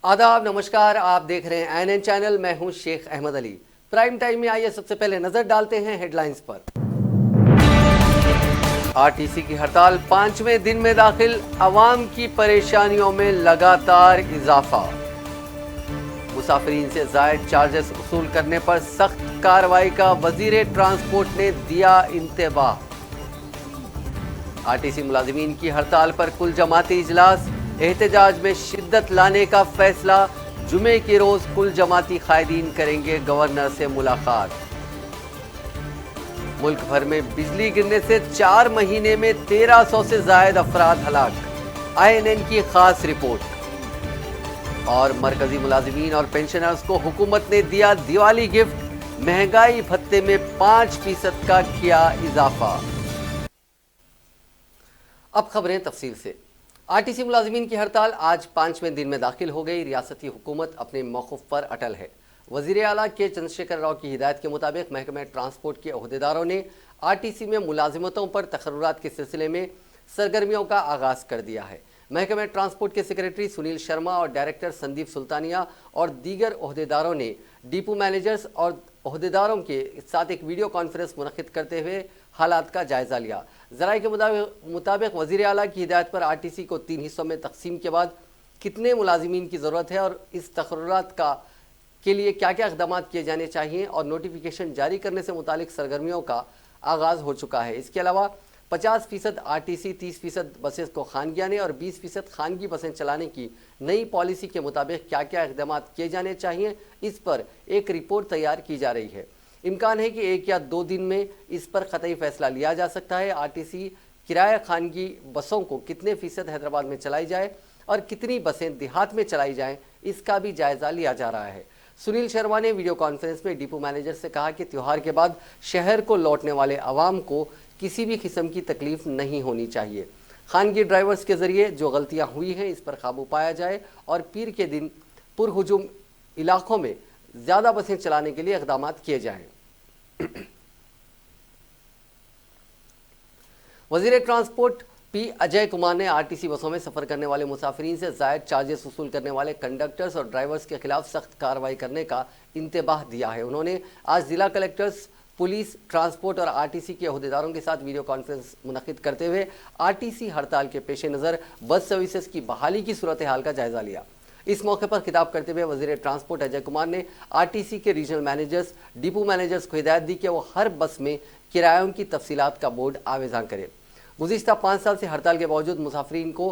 आदाब, नमस्कार। आप देख रहे हैं एनएन चैनल। मैं हूं शेख अहमद अली। प्राइम टाइम में आइए सबसे पहले नजर डालते हैं हेडलाइंस पर। आरटीसी की हड़ताल 5वें दिन में दाखिल, अवाम की परेशानियों में लगातार इजाफा। मुसाफिरीन से जायद चार्जेस वसूल करने पर सख्त कार्रवाई का वजीर ट्रांसपोर्ट ने दिया इंतबाह। आरटीसी मुलाजिमीन की हड़ताल पर कुल जमाती इजलास, एहतजाज में शिद्दत लाने का फैसला। जुमे के रोज कुल जमाती कायदीन करेंगे गवर्नर से मुलाकात। मुल्क भर में बिजली गिरने से 4 महीने में 1300 से जायद अफराद हलाक। INN की खास रिपोर्ट। और मरकजी मुलाजिमीन और पेंशनर्स को हुकूमत ने दिया दिवाली गिफ्ट, महंगाई भत्ते में 5% का किया इजाफा। अब खबरें तफसील से। आरटीसी मुलाजिमीन की हड़ताल आज 5वें दिन में दाखिल हो गई। रियासती हुकूमत अपने मौक़िफ़ पर अटल है। वज़ीर आला के चंद्रशेखर राव की हिदायत के मुताबिक महकमा ट्रांसपोर्ट के अहदेदारों ने आरटीसी में मुलाजिमतों पर तकर्रुरात के सिलसिले में सरगर्मियों का आगाज़ कर दिया है। महकमा ट्रांसपोर्ट के सेक्रेटरी सुनील शर्मा और डायरेक्टर संदीप सुल्तानिया और दीगर अहदेदारों ने डिपो मैनेजर्स और अहदेदारों के साथ एक वीडियो कॉन्फ्रेंस मुनक़िद करते हुए हालात का जायज़ा लिया। ज़राए के मुताबिक वज़ीर आला की हिदायत पर आरटीसी को 3 हिस्सों में तकसीम के बाद कितने मुलाजिमीन की ज़रूरत है और इस तकर्रुरात के लिए क्या क्या इक़दाम किए जाने चाहिए और नोटिफिकेशन जारी करने से मुतालिक सरगर्मियों का आगाज़ हो चुका है। इसके अलावा 50% आरटीसी, 30% बसेस को खानगियाने और 20% खानगी बसें चलाने की नई पॉलिसी के मुताबिक क्या क्या इक़दाम किए जाने चाहिए, इस पर एक रिपोर्ट तैयार की जा रही है। इम्कान है कि 1 या 2 दिन में इस पर क़तई फैसला लिया जा सकता है। आरटीसी किराया खानगी बसों को कितने फ़ीसद हैदराबाद में चलाई जाए और कितनी बसें देहात में चलाई जाएं, इसका भी जायज़ा लिया जा रहा है। सुनील शर्मा ने वीडियो कॉन्फ्रेंस में डिपो मैनेजर से कहा कि त्यौहार के बाद शहर को लौटने वाले अवाम को किसी भी किस्म की तकलीफ नहीं होनी चाहिए। खानगी ड्राइवर्स के ज़रिए जो गलतियाँ हुई हैं इस पर काबू पाया जाए और पीर के दिन पुरहुजूम इलाकों में ज़्यादा बसें चलाने के लिए इक़दाम किए जाएँ। वज़ीर ट्रांसपोर्ट P. अजय कुमार ने आरटीसी बसों में सफ़र करने वाले मुसाफिरीन से जायद चार्जेस वसूल करने वाले कंडक्टर्स और ड्राइवर्स के खिलाफ सख्त कार्रवाई करने का इंतबाह दिया है। उन्होंने आज जिला कलेक्टर्स, पुलिस, ट्रांसपोर्ट और आरटीसी के अहदेदारों के साथ वीडियो कॉन्फ्रेंस मुनक़िद करते हुए आरटीसी हड़ताल के पेश नज़र बस सर्विसेज की बहाली की सूरत हाल का जायज़ा लिया। इस मौके पर खिताब करते हुए वज़ीर ट्रांसपोर्ट अजय कुमार ने आरटीसी के रीजनल मैनेजर्स, डिपो मैनेजर्स को हिदायत दी कि वो हर बस में किरायों की तफसीलात का बोर्ड आवेज़ां करें। गुज़िश्ता 5 साल से हड़ताल के बावजूद मुसाफिरीन को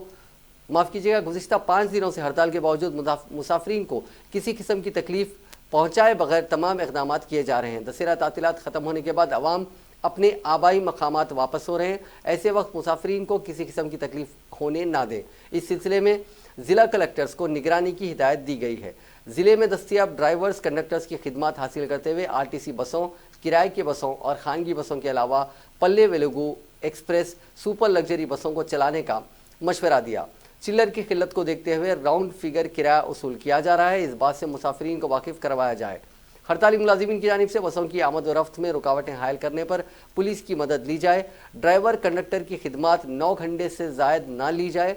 गुज़िश्ता 5 दिनों से हड़ताल के बावजूद मुसाफिरीन को किसी किस्म की तकलीफ पहुँचाए बगैर तमाम इक़दाम किए जा रहे हैं। दशहरा तातीलात ख़त्म होने के बाद अवाम अपने आबाई मकामात वापस हो रहे हैं। ऐसे वक्त मुसाफिरीन को किसी किस्म की तकलीफ होने ना दें। इस सिलसिले में ज़िला कलेक्टर्स को निगरानी की हिदायत दी गई है। ज़िले में दस्तियाब ड्राइवर्स, कंडक्टर्स की खिदमत हासिल करते हुए आरटीसी बसों, किराए की बसों और खानगी बसों के अलावा पल्ले वेलुगु एक्सप्रेस, सुपर लग्जरी बसों को चलाने का मशवरा दिया। चिल्लर की किल्लत को देखते हुए राउंड फिगर किराया वसूल किया जा रहा है। इस बात से मुसाफिरीन को वाकिफ़ करवाया जाए। हड़ताली मुलाजिमीन की जानिब से बसों की आमद व रफ्त में रुकावटें हायल करने पर पुलिस की मदद ली जाए। ड्राइवर कंडक्टर की खिदमत 9 घंटे से ज़ायद ना ली जाए।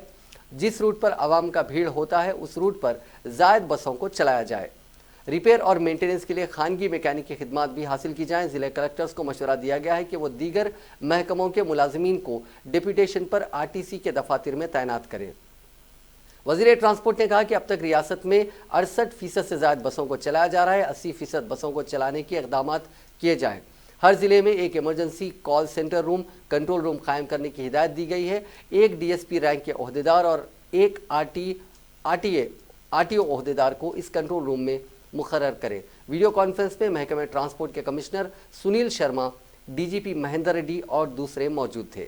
जिस रूट पर आवाम का भीड़ होता है उस रूट पर ज़ायद बसों को चलाया जाए। रिपेयर और मेंटेनेंस के लिए खानगी मैकेनिक की खिदमत भी हासिल की जाएँ। ज़िले कलेक्टर्स को मशवरा दिया गया है कि वो दीगर महकमों के मुलाजिमीन को डिप्यूटेशन पर आरटीसी के दफातर में तैनात करें। वज़ीर ट्रांसपोर्ट ने कहा कि अब तक रियासत में 68% से ज़्यादा बसों को चलाया जा रहा है। 80% बसों को चलाने के इक़दाम किए जाएँ। हर ज़िले में एक emergency call centre room, control room कायम करने की हिदायत दी गई है। एक DSP रैंक के अहदेदार और एक RTO अहदेदार को इस कंट्रोल रूम में मुकर्रर करें। वीडियो कॉन्फ्रेंस में महकमे ट्रांसपोर्ट के कमिश्नर सुनील शर्मा, DGP महेंद्र रेड्डी और दूसरे मौजूद थे।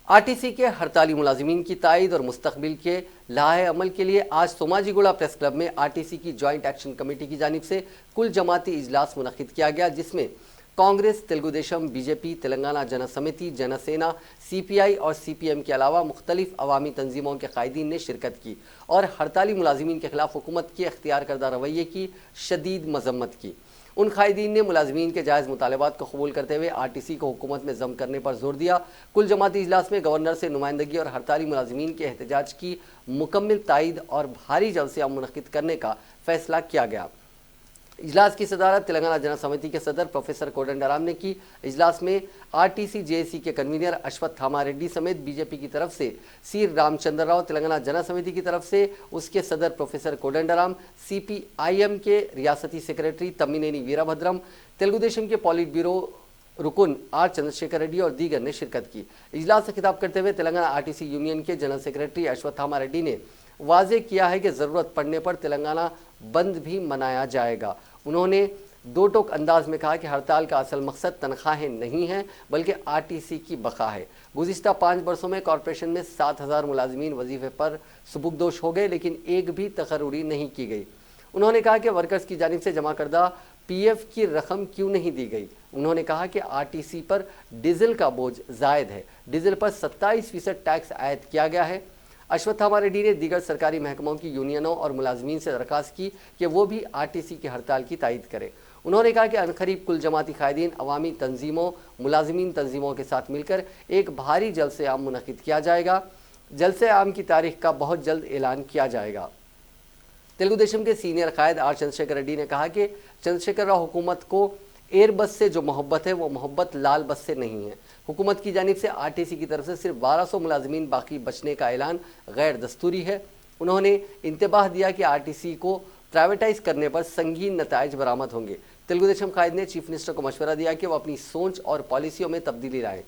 आरटीसी के हड़ताली मुलाजिमीन की तायद और मुस्तकबिल के लाहे अमल के लिए आज सोमाजीगुड़ा प्रेस क्लब में आरटीसी की जॉइंट एक्शन कमेटी की जानिब से कुल जमाती इजलास मुनक़िद किया गया, जिसमें कांग्रेस, तेलुगुदेशम, बीजेपी, तेलंगाना जन समिति, जनसेना, CPI और CPM के अलावा मुख्तलिफ अवामी तंजीमों के कायदीन ने शिरकत की और हड़ताली मुलाजिमीन के खिलाफ हुकूमत के अख्तियार करदा रवैये की शदीद मजम्मत की। उन कायदीन ने मुलाजमीन के जायज़ मुतालबात को कबूल करते हुए आरटीसी को हुकूमत में जम करने पर जोर दिया। कुल जमाती इजलास में गवर्नर से नुमाइंदगी और हड़ताली मुलाजमीन के एहतजाज की मुकम्मल तायद और भारी जलसा मुनक़िद करने का फैसला किया गया। इजलास की सदारत तेलंगाना जन समिति के सदर प्रोफेसर कोदंडराम ने की। इजलास में आरटीसी जेएसी के कन्वीनर अश्वत्थामा रेड्डी समेत बीजेपी की तरफ से सी रामचंद्र राव, तेलंगाना जन समिति की तरफ से उसके सदर प्रोफेसर कोदंडराम, सीपीआईएम के रियासती सेक्रेटरी तम्मिनेनी वीरभद्रम, तेलुगु देशम के पॉलिट ब्यूरो रुकुन आर चंद्रशेखर रेड्डी और दीगर ने शिरकत की। इजलास से खिताब करते हुए तेलंगाना आरटीसी यूनियन के जनरल सेक्रेटरी अश्वत्थामा रेड्डी ने वाजे किया है कि ज़रूरत पड़ने पर तेलंगाना बंद भी मनाया जाएगा। उन्होंने दो टोक अंदाज में कहा कि हड़ताल का असल मकसद तनख्वाहें नहीं है बल्कि आरटीसी की बका है। गुज़िश्ता 5 वर्षों में कॉरपोरेशन में 7,000 मुलाजमीन वजीफे पर सुबुकदोश हो गए, लेकिन एक भी तकर्री नहीं की गई। उन्होंने कहा कि वर्कर्स की जानिब से जमा करदा पीएफ की रकम क्यों नहीं दी गई। उन्होंने कहा कि आरटीसी पर डीजल का बोझ जायद है। डीजल पर 27% टैक्स आयद किया गया है। अश्वत्थामा रेड्डी ने दीगर सरकारी महकमों की यूनियनों और मुलाजमीन से दरख्वास्त की कि वो भी आरटीसी की हड़ताल की तायद करें। उन्होंने कहा कि अनकरीब कुल जमाती कायदीन, अवामी तंजीमों, मुलाजमीन तंजीमों के साथ मिलकर एक भारी जलसे आम मुनक़िद किया जाएगा। जलसे आम की तारीख का बहुत जल्द ऐलान किया जाएगा। तेलुगु देशम के सीनियर कायद आर चंद्रशेखर रेड्डी ने कहा कि चंद्रशेखर राव हुकूमत को एयर बस से जो मोहब्बत है वो मोहब्बत लाल बस से नहीं है। हुकूमत की जानिब से आरटीसी की तरफ से सिर्फ 1200 मुलाजमीन बाकी बचने का ऐलान गैर दस्तूरी है। उन्होंने इंतबाह दिया कि आरटीसी को प्राइवेटाइज करने पर संगीन नताइज बरामद होंगे। तेलुगु देशम कायद ने चीफ मिनिस्टर को मशवरा दिया कि वो अपनी सोच और पॉलिसियों में तब्दीली लाएं।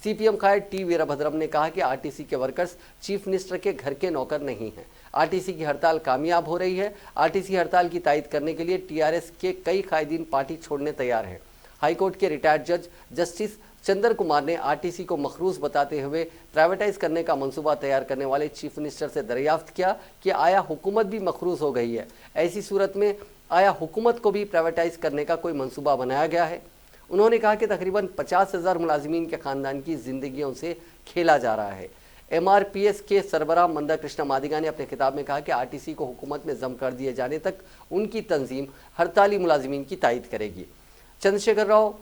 सीपीएम कायद टी वीरभद्रम ने कहा कि आरटीसी के वर्कर्स चीफ मिनिस्टर के घर के नौकर नहीं हैं। आरटीसी की हड़ताल कामयाब हो रही है। आरटीसी हड़ताल की तायद करने के लिए टीआरएस के कई कायदीन पार्टी छोड़ने तैयार हैं। हाईकोर्ट के रिटायर्ड जज जस्टिस चंद्र कुमार ने आरटीसी को मखरूज बताते हुए प्राइवेटाइज करने का मंसूबा तैयार करने वाले चीफ मिनिस्टर से दरियाफ्त किया कि आया हुकूमत भी मखरूज हो गई है। ऐसी सूरत में आया हुकूमत को भी प्राइवेटाइज करने का कोई मंसूबा बनाया गया है। उन्होंने कहा कि तकरीबन 50,000 मुलाजिमीन के खानदान की जिंदगियों से खेला जा रहा है। एमआरपीएस के सरबराह मंदा कृष्णा मादिगा ने अपने खिताब में कहा कि आरटीसी को हुकूमत में जम कर दिए जाने तक उनकी तंजीम हड़ताली मुलाजिमीन की तायद करेगी। चंद्रशेखर राव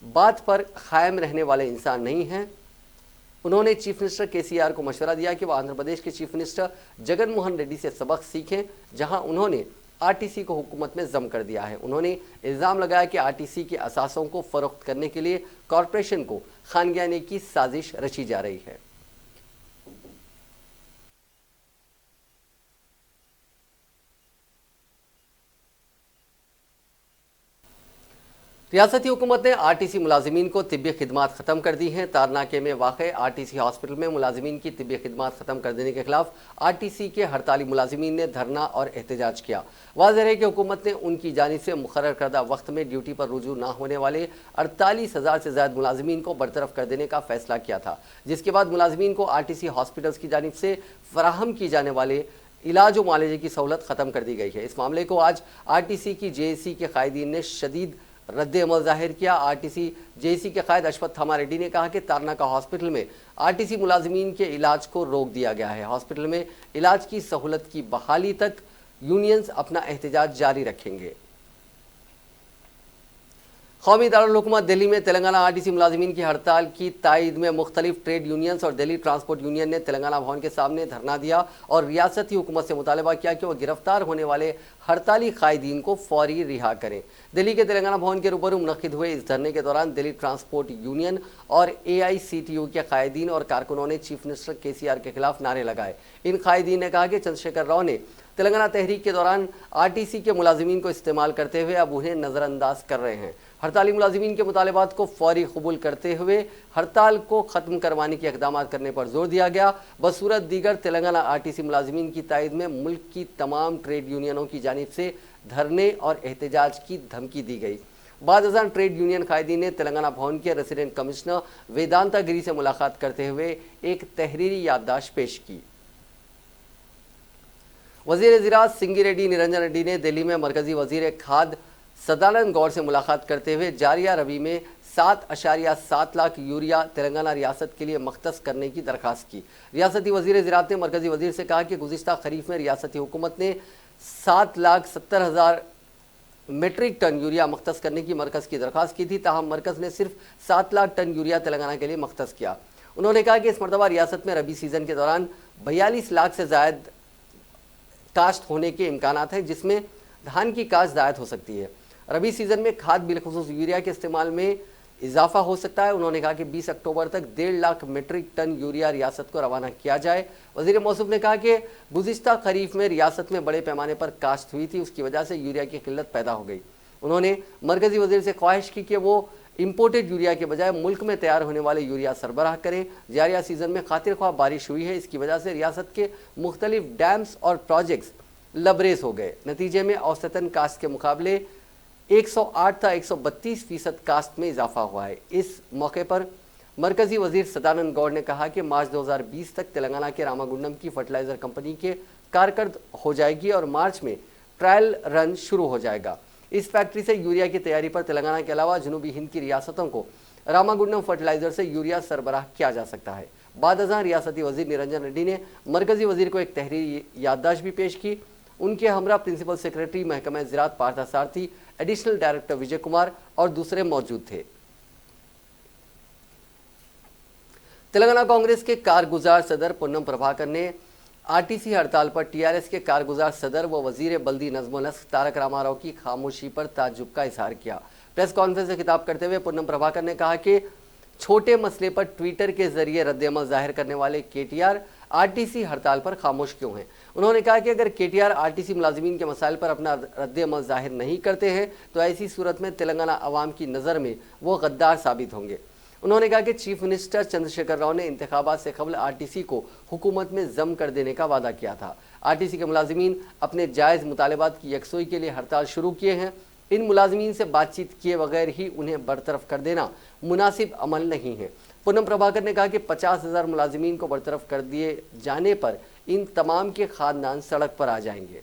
बात पर कायम रहने वाले इंसान नहीं हैं। उन्होंने चीफ मिनिस्टर केसीआर को मशवरा दिया कि वह आंध्र प्रदेश के चीफ मिनिस्टर जगन मोहन रेड्डी से सबक सीखें, जहां उन्होंने आरटीसी को हुकूमत में जम कर दिया है। उन्होंने इल्ज़ाम लगाया कि आरटीसी के असासों को फरोख्त करने के लिए कॉरपोरेशन को खानगियाने की साजिश रची जा रही है। रियासती हुकूमत ने आरटीसी मुलाजिमीन को तिब्बी खिदमात ख़त्म कर दी हैं। तारनाके में वाक़े आरटीसी हॉस्पिटल में मुलाजिमीन की तिब्बी खिदमात ख़त्म कर देने के खिलाफ आरटीसी के हड़ताली मुलाजिमीन ने धरना और एहतजाज किया। वाज़ेह है कि हुकूमत ने उनकी जानिब से मुकर्रर करदा वक्त में ड्यूटी पर रुजू ना होने वाले 48,000 से ज़्यादा मुलाजिमीन को बरतरफ कर देने का फैसला किया था, जिसके बाद मुलाजिमीन को आरटीसी हॉस्पिटल्स की जानिब से फराहम की जाने वाले इलाज और मुआलजे की सहूलत ख़त्म कर दी गई है। इस मामले को आज आरटीसी की जेएसी के कायदीन ने शदीद रद्द अमल जाहिर किया। आरटीसी जेएसी के कायद अश्वत्थामा रेड्डी ने कहा कि तारनाका हॉस्पिटल में आरटीसी मुलाजमीन के इलाज को रोक दिया गया है। हॉस्पिटल में इलाज की सहूलत की बहाली तक यूनियंस अपना एहतजाज जारी रखेंगे। कौमी दारुल हुकूमत दिल्ली में तेलंगाना आरटीसी मुलाजमीन की हड़ताल की तायद में मुख्तलिफ ट्रेड यूनियंस और दिल्ली ट्रांसपोर्ट यूनियन ने तेलंगाना भवन के सामने धरना दिया और रियासती हुकूमत से मुतालबा किया कि वह गिरफ्तार होने वाले हड़ताली कायदीन को फौरी रिहा करें। दिल्ली के तेलंगाना भवन के रूबरू मुनक्किद हुए इस धरने के दौरान दिल्ली ट्रांसपोर्ट यूनियन और AICTU के कायदीन और कारकुनों ने चीफ मिनिस्टर केसीआर के खिलाफ नारे लगाए। इन कायदीन ने कहा कि चंद्रशेखर राव ने तेलंगाना तहरीक के दौरान आरटीसी के मुलाजिमीन को इस्तेमाल करते हुए अब उन्हें नज़रअंदाज कर रहे हैं। हड़ताली मुलाजिमीन के मुतालबात को फौरी कबूल करते हुए हड़ताल को ख़त्म करवाने के इक़दाम करने पर जोर दिया गया। बसूरत दीगर तेलंगाना आरटीसी मुलाजिमीन की तायद में मुल्क की तमाम ट्रेड यूनियनों की जानिब से धरने और एहतजाज की धमकी दी गई। बाद अज़ान ट्रेड यूनियन कायदीन ने तेलंगाना भवन के रेसिडेंट कमिश्नर वेदांता गिरी से मुलाकात करते हुए एक तहरीरी याददाश्त पेश की। वज़ीर ज़राअत सिंगी रेड्डी निरंजन रेड्डी ने दिल्ली में मरकज़ी वज़ीर खाद सदानंद गौड़ से मुलाकात करते हुए जारिया रबी में 7.7 लाख यूरिया तेलंगाना रियासत के लिए मख्तस करने की दरख्वास्त की। रियासती वज़ीर ज़राअत ने मरकज़ी वज़ीर से कहा कि गुज़िश्ता खरीफ में रियासती हुकूमत ने 7,70,000 मीट्रिक टन यूरिया मख्तस करने की मरकज़ की दरख्वास्त की थी, ताहम मरकज़ ने सिर्फ 7 लाख टन यूरिया तेलंगाना के लिए मख्तस किया। उन्होंने कहा कि इस मरतबा रियासत में रबी सीज़न के दौरान 42 लाख से ज़ायद काश्त होने के इम्कानात हैं, जिसमें धान की काश्त ज़ायद हो सकती है। रबी सीज़न में खाद बिलखुसूस यूरिया के इस्तेमाल में इजाफा हो सकता है। उन्होंने कहा कि 20 अक्टूबर तक 1.5 लाख मीट्रिक टन यूरिया रियासत को रवाना किया जाए। वज़ीर मौसूफ ने कहा कि गुज़िश्ता खरीफ में रियासत में बड़े पैमाने पर काश्त हुई थी, उसकी वजह से यूरिया की किल्लत पैदा हो गई। उन्होंने मरकज़ी वज़ीर से ख्वाहिश की कि वो इम्पोर्टेड यूरिया के बजाय मुल्क में तैयार होने वाले यूरिया सरबराह करें। जारिया सीज़न में खातिर ख्वाह बारिश हुई है, इसकी वजह से रियासत के मुख्तलिफ डैम्स और प्रोजेक्ट्स लबरेज हो गए। नतीजे में औसतन काश्त के मुकाबले 108 था 132% काश्त में इजाफा हुआ है। इस मौके पर मरकज़ी वज़ीर सदानंद गौड़ ने कहा कि मार्च 2020 तक तेलंगाना के रामागुंडम की फर्टिलाइज़र कंपनी के कारकर्द हो जाएगी और मार्च में ट्रायल रन शुरू हो जाएगा। इस फैक्ट्री से यूरिया की तैयारी पर तेलंगाना के अलावा जनूबी हिंद की रियासतों को रामागुंडम फर्टिलाइज़र से यूरिया सरबराह किया जा सकता है। बाद अज़ां रियासती वज़ीर निरंजन रेड्डी ने मरकज़ी वज़ीर को एक तहरीरी याददाश्त भी पेश की। उनके हमरा प्रिंसिपल सेक्रेटरी महकमा ज़राअत पार्था सारथी, एडिशनल डायरेक्टर विजय कुमार और दूसरे मौजूद थे। तेलंगाना कांग्रेस के कारगुजार सदर पुन्नम प्रभाकर ने आरटीसी हड़ताल पर टीआरएस के कारगुजार सदर व वजीर बल्दी नज़्म नस्क तारक रामाराव की खामोशी पर ताज्जुब का इजहार किया। प्रेस कॉन्फ्रेंस से खिताब करते हुए पुन्नम प्रभाकर ने कहा कि छोटे मसले पर ट्विटर के जरिए रद्दअमल जाहिर करने वाले केटीआर आरटीसी हड़ताल पर खामोश क्यों हैं। उन्होंने कहा कि अगर केटीआर आरटीसी मुलाजिमीन के मसाइल पर अपना रद्दअमल जाहिर नहीं करते हैं तो ऐसी सूरत में तेलंगाना अवाम की नज़र में वो गद्दार साबित होंगे। उन्होंने कहा कि चीफ मिनिस्टर चंद्रशेखर राव ने इंतखाबात से कबल आरटीसी को हुकूमत में जम कर देने का वादा किया था। आरटीसी के मुलाजिमीन अपने जायज़ मुतालबात की यकसोई के लिए हड़ताल शुरू किए हैं। इन मुलाजिमीन से बातचीत किए बगैर ही उन्हें बरतरफ कर देना मुनासिब अमल नहीं है। पूनम प्रभाकर ने कहा कि 50,000 मुलाजिमीन को बरतरफ कर दिए जाने पर इन तमाम के खानदान सड़क पर आ जाएंगे।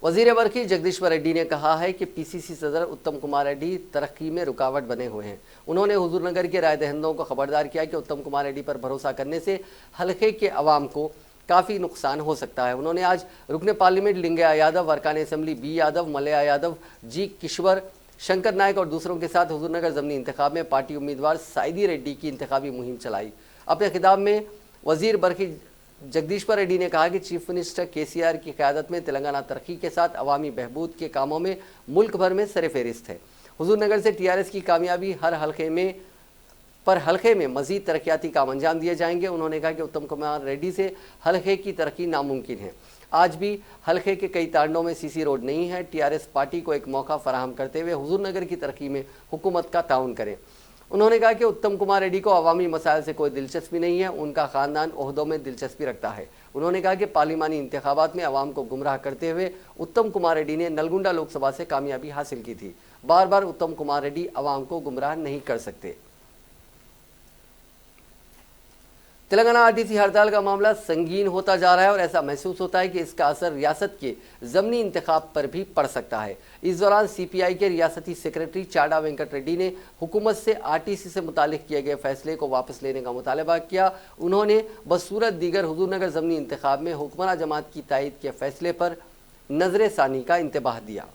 वजीर बरकी जगदीश्वर रेड्डी ने कहा है कि पीसीसी सदर उत्तम कुमार रेड्डी तरक्की में रुकावट बने हुए हैं। उन्होंने हुजूरनगर के राय दहिंदों को खबरदार किया कि उत्तम कुमार रेड्डी पर भरोसा करने से हल्के के अवाम को काफ़ी नुकसान हो सकता है। उन्होंने आज रुकने पार्लियामेंट लिंगैया यादव, अरकान असेंबली बी यादव, मलया यादव, जी किश्वर, शंकर नायक और दूसरों के साथ हुजूरनगर ज़मीनी इंतखाब में पार्टी उम्मीदवार साइदी रेड्डी की इंतखाबी मुहिम चलाई। अपने खिताब में वजीर बरकी जगदीश्वर रेड्डी ने कहा कि चीफ मिनिस्टर केसीआर की क़यादत में तेलंगाना तरक्की के साथ अवामी बहबूद के कामों में मुल्क भर में सर-ए-फ़हरिस्त है। हुजूरनगर से टीआरएस की कामयाबी हर हल्के में मजीद तरक्याती काम अंजाम दिए जाएंगे। उन्होंने कहा कि उत्तम कुमार रेड्डी से हल्के की तरक्की नामुमकिन है। आज भी हल्के के कई तांडों में सीसी रोड नहीं है। टीआरएस पार्टी को एक मौका फराहम करते हुए हुजूरनगर की तरक्की में हुकूमत का ताउन करें। उन्होंने कहा कि उत्तम कुमार रेड्डी को अवामी मसाइल से कोई दिलचस्पी नहीं है, उनका ख़ानदान ओहदों में दिलचस्पी रखता है। उन्होंने कहा कि पार्लिमानी इंतखाबात में अवाम को गुमराह करते हुए उत्तम कुमार रेड्डी ने नलगुंडा लोकसभा से कामयाबी हासिल की थी। बार बार उत्तम कुमार रेड्डी अवाम को गुमराह नहीं कर सकते। तेलंगाना आरटीसी हड़ताल का मामला संगीन होता जा रहा है और ऐसा महसूस होता है कि इसका असर रियासत के ज़मीनी इंतखाब पर भी पड़ सकता है। इस दौरान सीपीआई के रियासती सेक्रेटरी चाडा वेंकट रेड्डी ने हुकूमत से आरटीसी से मुतालिक किए गए फैसले को वापस लेने का मुतालबा किया। उन्होंने बसूरत दीगर हुजूरनगर ज़मीनी इंतखाब में हुक्मरान जमात की तायद के फैसले पर नजर-ए-सानी का इंतबाह दिया।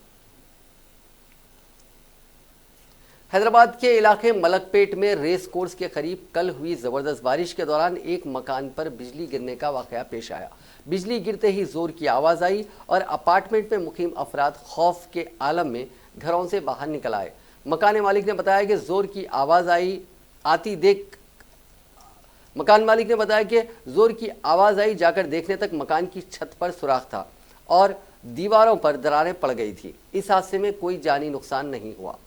हैदराबाद के इलाके मलकपेट में रेस कोर्स के करीब कल हुई ज़बरदस्त बारिश के दौरान एक मकान पर बिजली गिरने का वाक़या पेश आया। बिजली गिरते ही ज़ोर की आवाज़ आई और अपार्टमेंट में मुकीम अफराद खौफ के आलम में घरों से बाहर निकल आए। मकान मालिक ने बताया कि ज़ोर की आवाज़ आई जाकर देखने तक मकान की छत पर सुराख था और दीवारों पर दरारें पड़ गई थी। इस हादसे में कोई जानी नुकसान नहीं हुआ।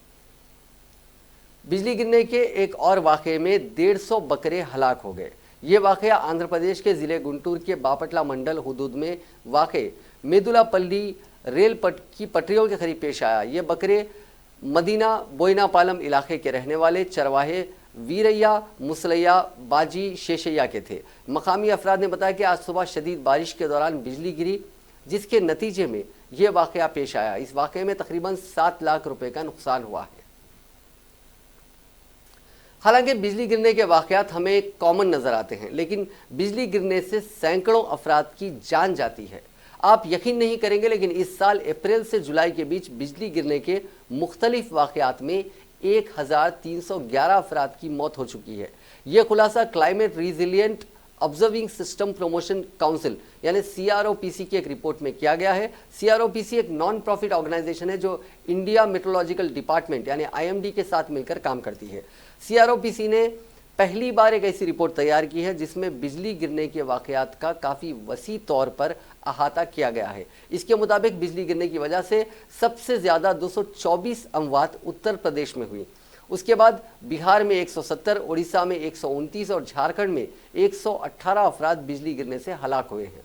बिजली गिरने के एक और वाक़े में 150 बकरे हलाक हो गए। ये वाक़या आंध्र प्रदेश के ज़िले गुंटूर के बापटला मंडल हुदूद में वाक़े मेदुलापल्ली रेल की पटरियों के करीब पेश आया। ये बकरे मदीना बोयनापालम इलाके के रहने वाले चरवाहे वीरैया मुसलैया बाजी शेषैया के थे। मकामी अफराद ने बताया कि आज सुबह शदीद बारिश के दौरान बिजली गिरी, जिसके नतीजे में यह वाक़या पेश आया। इस वाक़े में तकरीबन 7 लाख रुपए का नुकसान हुआ है। हालांकि बिजली गिरने के वाक़यात हमें कॉमन नज़र आते हैं, लेकिन बिजली गिरने से सैकड़ों अफराद की जान जाती है। आप यकीन नहीं करेंगे, लेकिन इस साल अप्रैल से जुलाई के बीच बिजली गिरने के मुख्तलिफ वाक़यात में 1311 अफराद की मौत हो चुकी है। यह खुलासा climate resilient observing system promotion council यानी CROPC की एक रिपोर्ट में किया गया है। CROPC एक नॉन प्रॉफिट ऑर्गेनाइजेशन है जो इंडिया मेट्रोलॉजिकल डिपार्टमेंट यानी IMD के साथ मिलकर काम करती है। CROPC ने पहली बार एक ऐसी रिपोर्ट तैयार की है जिसमें बिजली गिरने के वाक़यात का काफ़ी वसी तौर पर अहाता किया गया है। इसके मुताबिक बिजली गिरने की वजह से सबसे ज़्यादा 224 अमवात उत्तर प्रदेश में हुई। उसके बाद बिहार में 170, उड़ीसा में 129 और झारखंड में 118 अफराद बिजली गिरने से हलाक हुए हैं।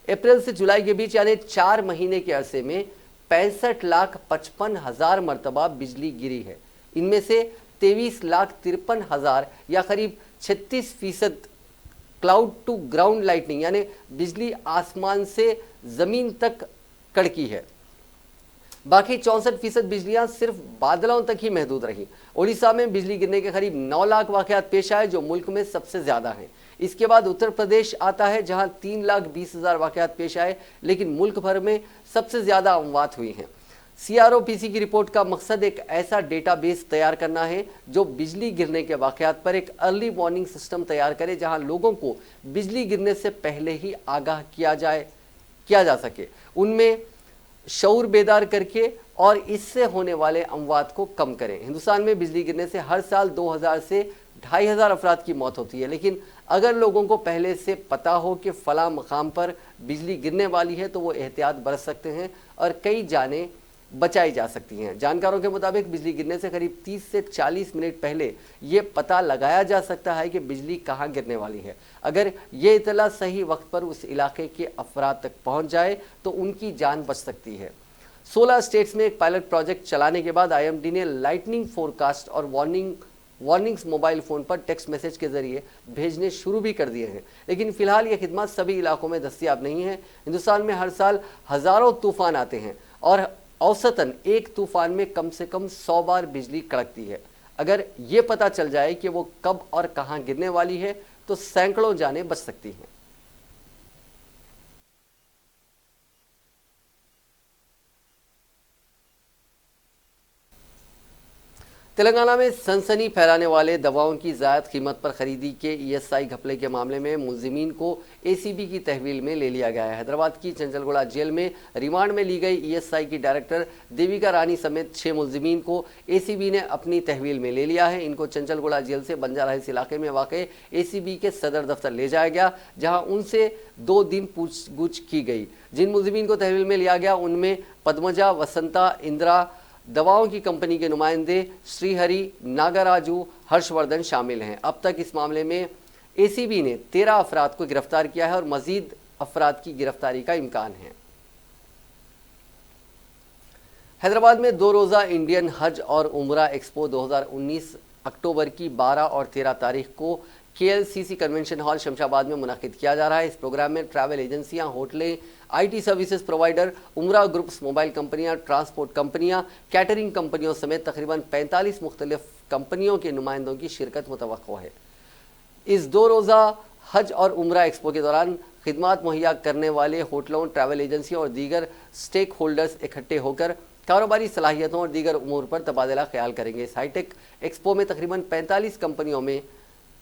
अप्रैल से जुलाई के बीच यानी 4 महीने के अरसे में 65,55,000 मरतबा बिजली गिरी है। इनमें से 23,53,000 या करीब 36% क्लाउड टू ग्राउंड लाइटनिंग यानी बिजली आसमान से जमीन तक कड़की है। बाकी 64% बिजलियां सिर्फ बादलों तक ही महदूद रही। ओडिशा में बिजली गिरने के करीब 9 लाख वाकयात पेश आए जो मुल्क में सबसे ज्यादा हैं। इसके बाद उत्तर प्रदेश आता है जहां 3,20,000 वाकयात पेश आए, लेकिन मुल्क भर में सबसे ज्यादा अमवात हुई हैं। CROPC की रिपोर्ट का मकसद एक ऐसा डेटाबेस तैयार करना है जो बिजली गिरने के वाकयात पर एक अर्ली वार्निंग सिस्टम तैयार करे, जहां लोगों को बिजली गिरने से पहले ही आगाह किया जा सके, उनमें शऊर बेदार करके और इससे होने वाले अमवात को कम करें। हिंदुस्तान में बिजली गिरने से हर साल 2000 से 2,500 अफराद की मौत होती है, लेकिन अगर लोगों को पहले से पता हो कि फला मकाम पर बिजली गिरने वाली है तो वो एहतियात बरत सकते हैं और कई जानें बचाई जा सकती हैं। जानकारों के मुताबिक बिजली गिरने से करीब 30 से 40 मिनट पहले ये पता लगाया जा सकता है कि बिजली कहाँ गिरने वाली है। अगर ये इतला सही वक्त पर उस इलाके के अफराद तक पहुँच जाए तो उनकी जान बच सकती है। 16 स्टेट्स में एक पायलट प्रोजेक्ट चलाने के बाद IMD ने लाइटनिंग फोरकास्ट और वार्निंग्स मोबाइल फ़ोन पर टेक्स्ट मैसेज के जरिए भेजने शुरू भी कर दिए हैं, लेकिन फिलहाल ये खिदमत सभी इलाकों में दस्तियाब नहीं है। हिंदुस्तान में हर साल हज़ारों तूफान आते हैं और औसतन एक तूफान में कम से कम 100 बार बिजली कड़कती है। अगर ये पता चल जाए कि वो कब और कहां गिरने वाली है तो सैकड़ों जानें बच सकती हैं। तेलंगाना में सनसनी फैलाने वाले दवाओं की ज़ायद कीमत पर खरीदी के ESI घपले के मामले में मुलजिमीन को ACB की तहवील में ले लिया गया है। हैदराबाद की चंचलगुड़ा जेल में रिमांड में ली गई ESI की डायरेक्टर देविका रानी समेत 6 मुलजिमीन को ACB ने अपनी तहवील में ले लिया है। इनको चंचलगुड़ा जेल से बंजारा हिल्स इलाके में वाक़ ACB के सदर दफ्तर ले जाया गया, जहाँ उनसे 2 दिन पूछगछ की गई। जिन मुलजिमीन को तहवील में लिया गया उनमें पद्मजा, वसंता, इंदिरा, दवाओं की कंपनी के नुमाइंदे श्रीहरि, नागराजू, हर्षवर्धन शामिल हैं। अब तक इस मामले में ACB ने 13 अफराद को गिरफ्तार किया है और मजीद अफराद की गिरफ्तारी का इम्कान है। हैदराबाद में 2 रोज़ा इंडियन हज और उमरा एक्सपो 2019 अक्टूबर की 12 और 13 तारीख को KLCC कन्वेंशन हॉल शमशाबाद में मुनाकिद किया जा रहा है। इस प्रोग्राम में ट्रैवल एजेंसियां, होटलें, IT सर्विसेज प्रोवाइडर, उमरा ग्रुप्स, मोबाइल कंपनियां, ट्रांसपोर्ट कंपनियां, कैटरिंग कंपनियों समेत तकरीबन 45 मुख्तलिफ कंपनियों के नुमाइंदों की शिरकत मुतवक्को है। इस 2 रोज़ा हज और उमरा एक्सपो के दौरान खिदमात मुहैया करने वाले होटलों, ट्रैवल एजेंसियों और दीगर स्टेक होल्डर्स इकट्ठे होकर कारोबारी सलाहियतों और दीगर उमूर पर तबादला ख्याल करेंगे। इस हाईटेक एक्सपो में तकरीबन 45 कंपनियों में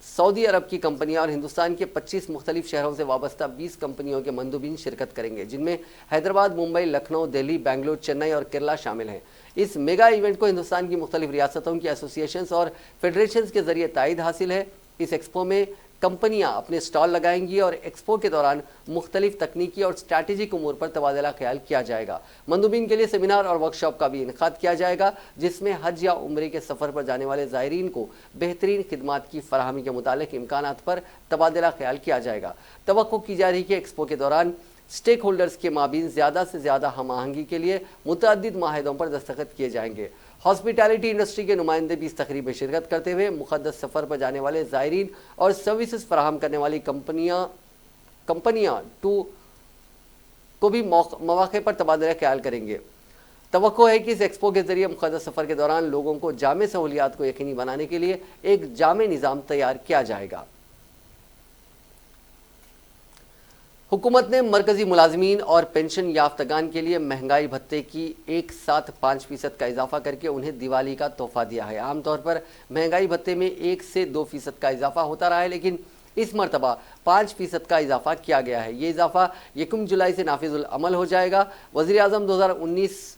सऊदी अरब की कंपनियां और हिंदुस्तान के 25 मुख्तलिफ शहरों से वाबस्ता 20 कंपनियों के मंदूबीन शिरकत करेंगे, जिनमें हैदराबाद, मुंबई, लखनऊ, दिल्ली, बेंगलुरु, चेन्नई और केरला शामिल हैं। इस मेगा इवेंट को हिंदुस्तान की मुख्तलिफ रियासतों की एसोसिएशंस और फेडरेशंस के जरिए तायद हासिल है। इस एक्सपो में कंपनियां अपने स्टॉल लगाएंगी और एक्सपो के दौरान मुख्तलिफ तकनीकी और स्ट्रैटेजिक उमूर पर तबादला ख्याल किया जाएगा। मंदूबीन के लिए सेमिनार और वर्कशॉप का भी इनेकाद किया जाएगा, जिसमें हज या उम्रे के सफ़र पर जाने वाले ज़ायरीन को बेहतरीन खिदमात की फराहमी के मुतालिक इम्कानात पर तबादला ख्याल किया जाएगा। तवक्को की जा रही है कि एक्सपो के दौरान स्टेक होल्डर्स के माबीन ज़्यादा से ज़्यादा हम आहंगी के लिए मुतअद्दिद माहिदों पर दस्तखत किए जाएंगे। हॉस्पिटैलिटी इंडस्ट्री के नुमाइंदे भी इस तकरीब में शिरकत करते हुए मुक़द्दस सफ़र पर जाने वाले ज़ायरीन और सर्विसेज फराहम करने वाली कंपनियां को भी मौके पर तबादला ख्याल करेंगे। तवक्को है कि इस एक्सपो के जरिए मुक़द्दस सफ़र के दौरान लोगों को जामे सहूलियात को यकीनी बनाने के लिए एक जामे निज़ाम तैयार किया जाएगा। हुकूमत ने मरकजी मुलाजमीन और पेंशन याफ्तगान के लिए महंगाई भत्ते की एक साथ 5% का इजाफा करके उन्हें दिवाली का तोहफा दिया है। आमतौर पर महंगाई भत्ते में 1 से 2% का इजाफा होता रहा है, लेकिन इस मरतबा 5% का इजाफा किया गया है। ये इजाफा 1 जुलाई से नाफिजुल अमल हो जाएगा। वज़ीर आज़म 2019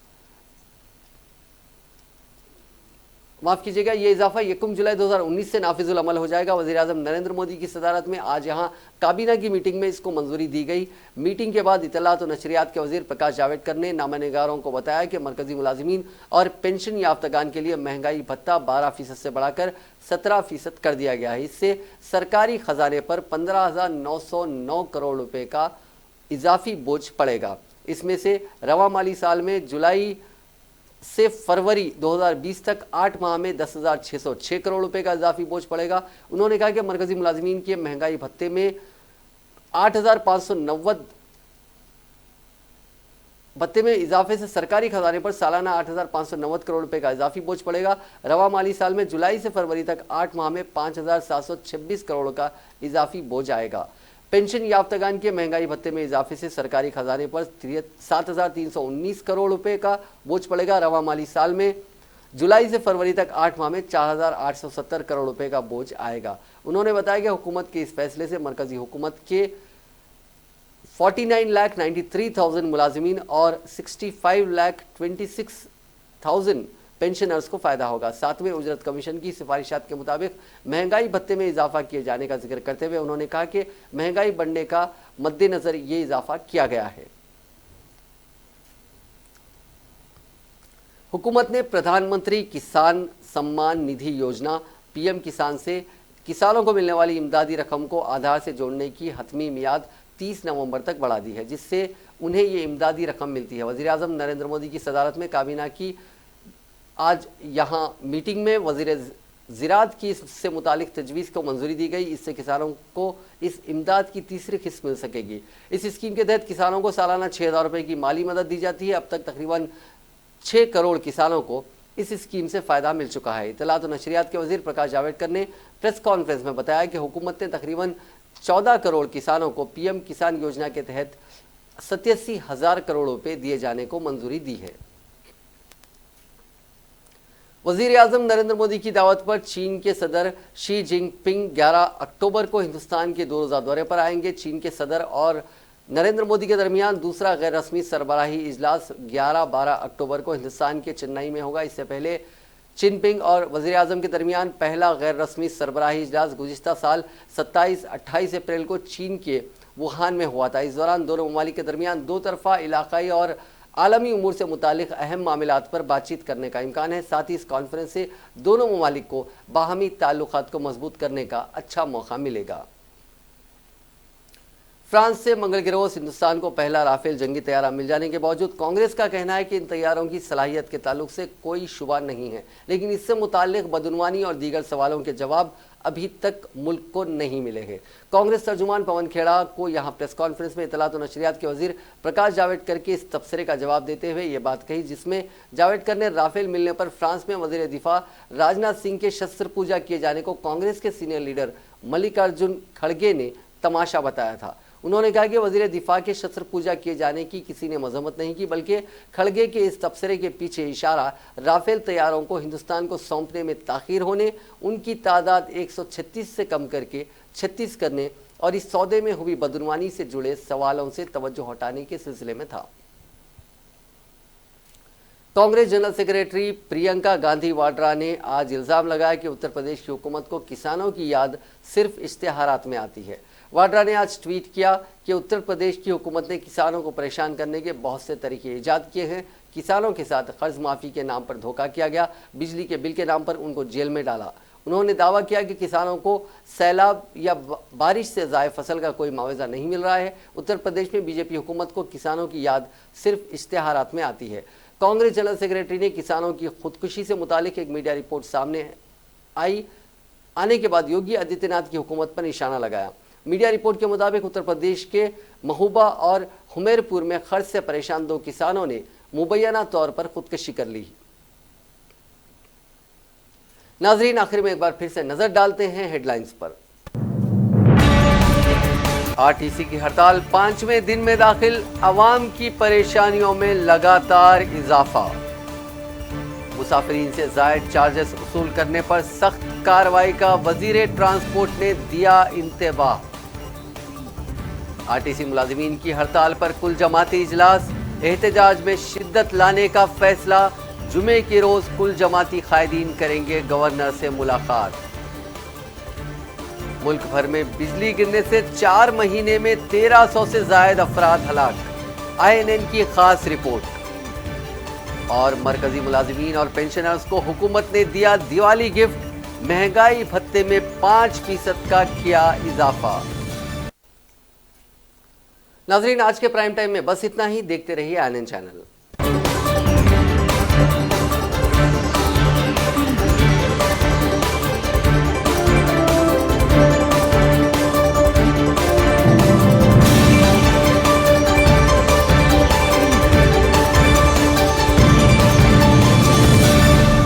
माफ़ कीजिएगा, ये इजाफा 1 जुलाई 2019 से नाफिजुल अमल हो जाएगा। वज़ीर आज़म नरेंद्र मोदी की सदारत में आज यहाँ काबीना की मीटिंग में इसको मंजूरी दी गई। मीटिंग के बाद इत्तलात और नशरियात के वज़ीर प्रकाश जावड़ेकर ने नामानिगारों को बताया कि मरकजी मुलाजिमीन और पेंशन याफ्तगान के लिए महंगाई भत्ता 12% से बढ़ाकर 17% कर दिया गया है। इससे सरकारी खजाने पर 15,909 करोड़ रुपये का इजाफी बोझ पड़ेगा। इसमें से रवा माली साल में जुलाई से फरवरी 2020 तक 8 माह में 10,606 करोड़ रुपए का इजाफी बोझ पड़ेगा। उन्होंने कहा कि मरकजी मुलाजिमीन के महंगाई भत्ते में 8,590 भत्ते में इजाफे से सरकारी खजाने पर सालाना 8,590 करोड़ रुपए का इजाफी बोझ पड़ेगा। रवा माली साल में जुलाई से फरवरी तक 8 माह में 5,726 करोड़ का इजाफी बोझ आएगा। पेंशन याफ्तगान के महंगाई भत्ते में इजाफे से सरकारी खजाने पर 7,319 करोड़ रुपए का बोझ पड़ेगा। रवा माली साल में जुलाई से फरवरी तक 8 माह में 4,870 करोड़ रुपए का बोझ आएगा। उन्होंने बताया कि हुकूमत के इस फैसले से मरकजी हुकूमत के 49,93,000 मुलाजिमीन और 65,26,000 पेंशनर्स को फायदा होगा। 7वें उजरत कमीशन की सिफारिशात के मुताबिक महंगाई भत्ते में इजाफा किए जाने का जिक्र करते हुए उन्होंने कहा कि महंगाई बढ़ने का मद्देनजर ये इजाफा किया गया है। हुकूमत ने प्रधानमंत्री किसान सम्मान निधि योजना पीएम किसान से किसानों को मिलने वाली इमदादी रकम को आधार से जोड़ने की हतमी मियाद 30 नवंबर तक बढ़ा दी है, जिससे उन्हें ये इमदादी रकम मिलती है। वज़ीर आज़म नरेंद्र मोदी की सदारत में काबीना की आज यहाँ मीटिंग में वज़ीर ज़राअत की इससे मुतालिक तजवीज़ को मंजूरी दी गई। इससे किसानों को इस इमदाद की तीसरी किस्त मिल सकेगी। इस स्कीम के तहत किसानों को सालाना 6,000 रुपये की माली मदद दी जाती है। अब तक तकरीबन 6 करोड़ किसानों को इस स्कीम से फ़ायदा मिल चुका है। इत्तलात और नशरियात के वज़ीर प्रकाश जावड़ेकर ने प्रेस कॉन्फ्रेंस में बताया कि हुकूमत ने तकरीबन 14 करोड़ किसानों को पीएम किसान योजना के तहत 87,000 करोड़ रुपये दिए जाने को मंजूरी दी है। वज़ीर आज़म नरेंद्र मोदी की दावत पर चीन के सदर शी जिनपिंग 11 अक्टूबर को हिंदुस्तान के 2 रोज़ा दौरे पर आएंगे। चीन के सदर और नरेंद्र मोदी के दरमियान दूसरा गैर रस्मी सरबराही इजलास 11-12 अक्टूबर को हिंदुस्तान के चेन्नई में होगा। इससे पहले जिनपिंग और वज़ीर आज़म के दरमियान पहला गैर रस्मी सरबराही इजलास गुज़िश्ता साल 27-28 अप्रैल को चीन के वुहान में हुआ था। इस दौरान दोनों ममालिक के दरमियान दो तरफ़ा इलाक़ाई और आलमी उमूर से मुतालिक अहम मामलात पर बातचीत करने का इम्कान है। साथ ही इस कॉन्फ्रेंस से दोनों ममालिक को बाहमी ताल्लुकात को मजबूत करने का अच्छा मौका मिलेगा। फ्रांस से मंगल के रोज हिंदुस्तान को पहला राफेल जंगी तैयारा मिल जाने के बावजूद कांग्रेस का कहना है कि इन तैयारों की सलाहियत के ताल्लुक से कोई शुबा नहीं है, लेकिन इससे मुताल्लिक बदउनवानी और दीगर सवालों के जवाब अभी तक मुल्क को नहीं मिले हैं। कांग्रेस तर्जुमान पवन खेड़ा को यहाँ प्रेस कॉन्फ्रेंस में इत्तलात और नशरियात के वजीर प्रकाश जावड़ेकर के इस तबसरे का जवाब देते हुए ये बात कही, जिसमें जावड़ेकर ने राफेल मिलने पर फ्रांस में वजीर दिफा राजनाथ सिंह के शस्त्र पूजा किए जाने को कांग्रेस के सीनियर लीडर मल्लिकार्जुन खड़गे ने तमाशा बताया था। उन्होंने कहा कि वजीर दिफा के शस्त्र पूजा किए जाने की किसी ने मजम्मत नहीं की, बल्कि खड़गे के इस तबसरे के पीछे इशारा राफेल तैयारों को हिंदुस्तान को सौंपने में ताखीर होने, उनकी तादाद 136 से कम करके 36 करने और इस सौदे में हुई बदउनवानी से जुड़े सवालों से तवज्जो हटाने के सिलसिले में था। कांग्रेस जनरल सेक्रेटरी प्रियंका गांधी वाड्रा ने आज इल्ज़ाम लगाया कि उत्तर प्रदेश की हुकूमत को किसानों की याद सिर्फ इश्तिहारात में आती है। वाड्रा ने आज ट्वीट किया कि उत्तर प्रदेश की हुकूमत ने किसानों को परेशान करने के बहुत से तरीके ईजाद किए हैं। किसानों के साथ कर्ज माफ़ी के नाम पर धोखा किया गया, बिजली के बिल के नाम पर उनको जेल में डाला। उन्होंने दावा किया कि किसानों को सैलाब या बारिश से ज़ाय फसल का कोई मुआवजा नहीं मिल रहा है। उत्तर प्रदेश में बीजेपी हुकूमत को किसानों की याद सिर्फ इश्तिहारात में आती है। कांग्रेस जनरल सेक्रेटरी ने किसानों की खुदकुशी से मुतालिक एक मीडिया रिपोर्ट सामने आने के बाद योगी आदित्यनाथ की हुकूमत पर निशाना लगाया। मीडिया रिपोर्ट के मुताबिक उत्तर प्रदेश के महूबा और हुमेरपुर में खर्च से परेशान 2 किसानों ने मुबैना तौर पर खुदकुशी कर ली। नाजरीन, आखिर में एक बार फिर से नजर डालते हैं हेडलाइंस पर। आरटीसी की हड़ताल 5वें दिन में दाखिल, अवाम की परेशानियों में लगातार इजाफा। मुसाफिरीन से जायद चार्जेस वसूल करने पर सख्त कार्रवाई का वजीर ट्रांसपोर्ट ने दिया इंतबाह। आरटीसी मुलाजिमीन की हड़ताल पर कुल जमाती इजलास, एहतजाज में शिद्दत लाने का फैसला। जुमे के रोज कुल जमाती कायदीन करेंगे गवर्नर से मुलाकात। मुल्क भर में बिजली गिरने से 4 महीने में 1300 से जायद अफराद हलाक, INN की खास रिपोर्ट। और मरकजी मुलाजिमीन और पेंशनर्स को हुकूमत ने दिया दिवाली गिफ्ट, महंगाई भत्ते में 5% का किया इजाफा। नाजरीन, आज के प्राइम टाइम में बस इतना ही। देखते रहिए INN चैनल।